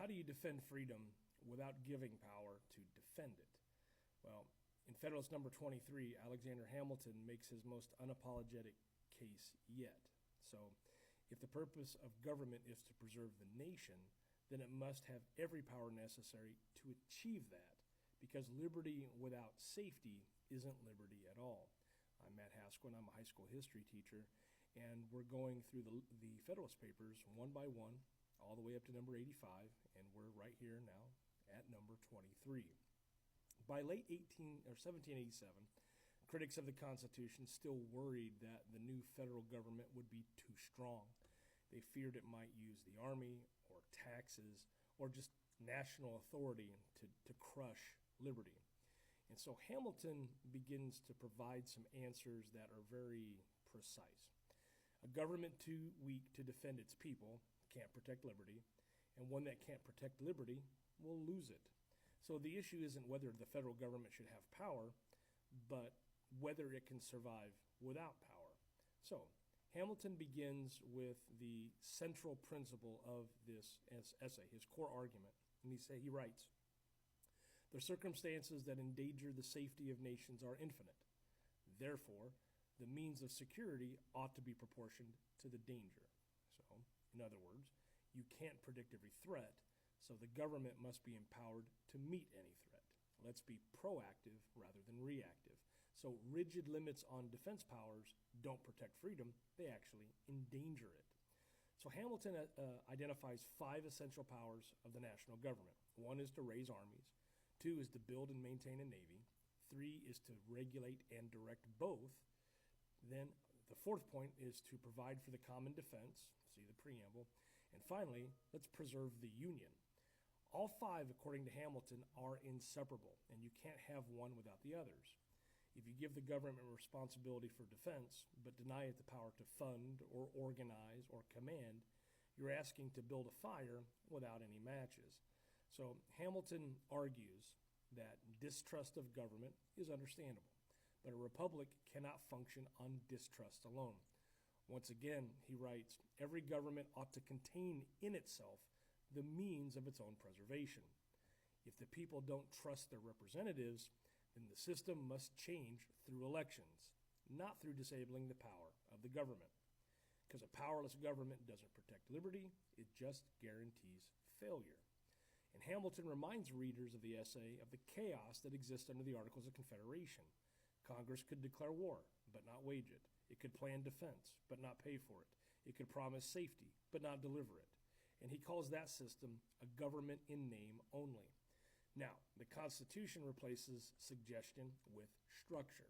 how do you defend freedom without giving power to defend it? Well, in Federalist number 23, Alexander Hamilton makes his most unapologetic case yet. So, if the purpose of government is to preserve the nation, then it must have every power necessary to achieve that, because liberty without safety isn't liberty at all. I'm Matt Haskell, I'm a high school history teacher, and we're going through the Federalist Papers one by one, all the way up to number 85, and we're right here now at number 23. By late 1787, critics of the Constitution still worried that the new federal government would be too strong. They feared it might use the army or taxes or just national authority to crush liberty. And so Hamilton begins to provide some answers that are very precise. A government too weak to defend its people can't protect liberty, and one that can't protect liberty will lose it. So the issue isn't whether the federal government should have power, but whether it can survive without power. So Hamilton begins with the central principle of this essay, his core argument. And he writes, "The circumstances that endanger the safety of nations are infinite. Therefore, the means of security ought to be proportioned to the danger." So, in other words, you can't predict every threat, so the government must be empowered to meet any threat. Let's be proactive rather than reactive. So rigid limits on defense powers don't protect freedom, they actually endanger it. So Hamilton identifies 5 essential powers of the national government. 1 is to raise armies, 2 is to build and maintain a navy, 3 is to regulate and direct both. Then the 4th point is to provide for the common defense, see the preamble, and finally, let's preserve the Union. All 5, according to Hamilton, are inseparable, and you can't have one without the others. If you give the government responsibility for defense, but deny it the power to fund or organize or command, you're asking to build a fire without any matches. So Hamilton argues that distrust of government is understandable, but a republic cannot function on distrust alone. Once again, he writes, every government ought to contain in itself the means of its own preservation. If the people don't trust their representatives, then the system must change through elections, not through disabling the power of the government. Because a powerless government doesn't protect liberty, it just guarantees failure. And Hamilton reminds readers of the essay of the chaos that exists under the Articles of Confederation. Congress could declare war, but not wage it. It could plan defense, but not pay for it. It could promise safety, but not deliver it. And he calls that system a government in name only. Now, the Constitution replaces suggestion with structure.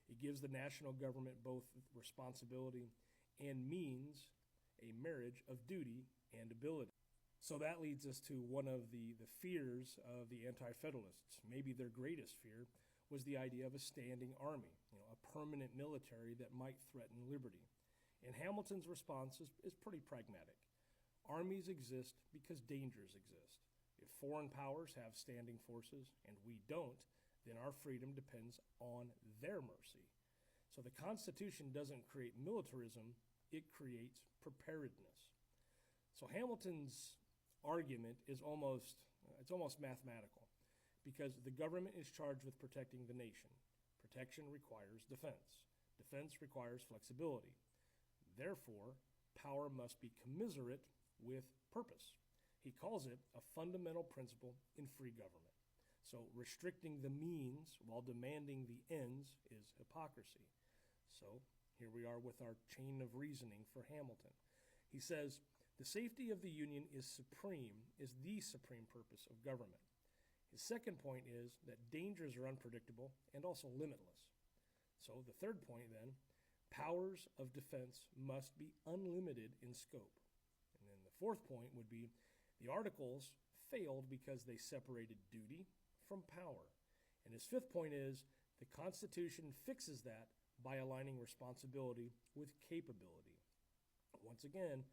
It gives the national government both responsibility and means a marriage of duty and ability. So that leads us to one of the fears of the Anti-Federalists. Maybe their greatest fear was the idea of a standing army, a permanent military that might threaten liberty. And Hamilton's response is pretty pragmatic. Armies exist because dangers exist. If foreign powers have standing forces and we don't, then our freedom depends on their mercy. So the Constitution doesn't create militarism, it creates preparedness. So Hamilton's argument is almost mathematical, because the government is charged with protecting the nation. Protection requires defense. Defense requires flexibility. Therefore, power must be commensurate with purpose. He calls it a fundamental principle in free government. So restricting the means while demanding the ends is hypocrisy. So here we are with our chain of reasoning for Hamilton. He says, the safety of the Union is the supreme purpose of government. His second point is that dangers are unpredictable and also limitless. So the third point then, powers of defense must be unlimited in scope. And then the fourth point would be the Articles failed because they separated duty from power. And his fifth point is the Constitution fixes that by aligning responsibility with capability. Once again,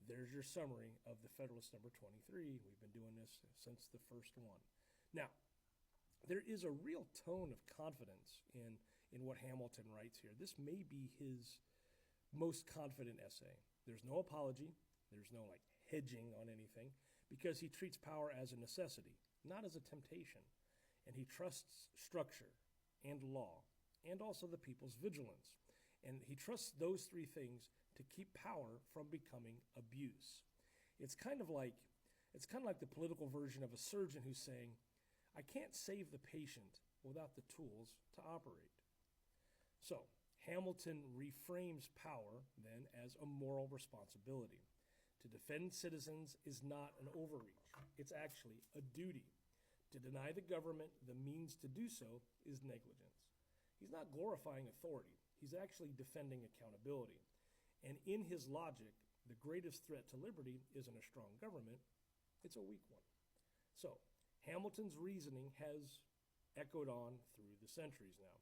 there's your summary of the Federalist number 23. We've been doing this since the first one. Now, there is a real tone of confidence in what Hamilton writes here. This may be his most confident essay. There's no apology. There's no hedging on anything, because he treats power as a necessity, not as a temptation, and he trusts structure and law and also the people's vigilance. And he trusts those three things to keep power from becoming abuse. It's kind of like the political version of a surgeon who's saying, I can't save the patient without the tools to operate. So, Hamilton reframes power then as a moral responsibility. To defend citizens is not an overreach. It's actually a duty. To deny the government the means to do so is negligence. He's not glorifying authority. He's actually defending accountability. And in his logic, the greatest threat to liberty isn't a strong government, it's a weak one. So, Hamilton's reasoning has echoed on through the centuries now,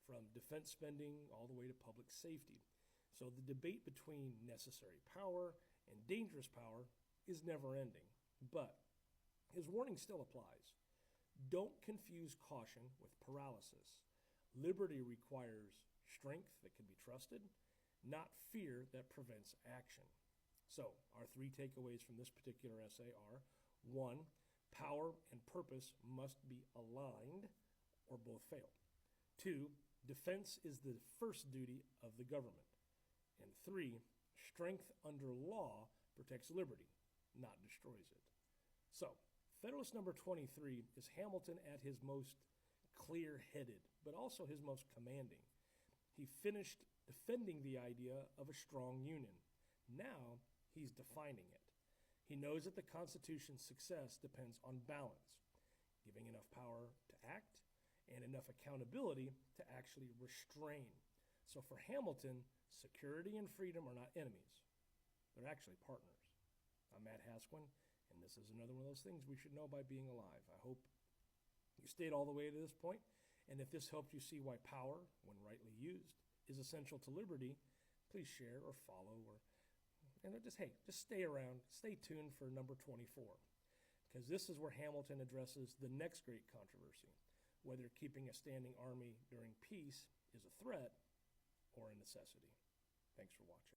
from defense spending all the way to public safety. So the debate between necessary power and dangerous power is never ending. But his warning still applies. Don't confuse caution with paralysis. Liberty requires strength that can be trusted, not fear that prevents action. So, our three takeaways from this particular essay are: 1, power and purpose must be aligned or both fail. 2, defense is the first duty of the government. And 3, strength under law protects liberty, not destroys it. So, Federalist number 23 is Hamilton at his most clear-headed, but also his most commanding. He finished defending the idea of a strong union. Now, he's defining it. He knows that the Constitution's success depends on balance, giving enough power to act and enough accountability to actually restrain. So for Hamilton, security and freedom are not enemies. They're actually partners. I'm Matt Hasquin, and this is another one of those things we should know by being alive. I hope you stayed all the way to this point, and if this helped you see why power, when rightly used, is essential to liberty, please share or follow just stay around, stay tuned for number 24, because this is where Hamilton addresses the next great controversy, whether keeping a standing army during peace is a threat or a necessity. Thanks for watching.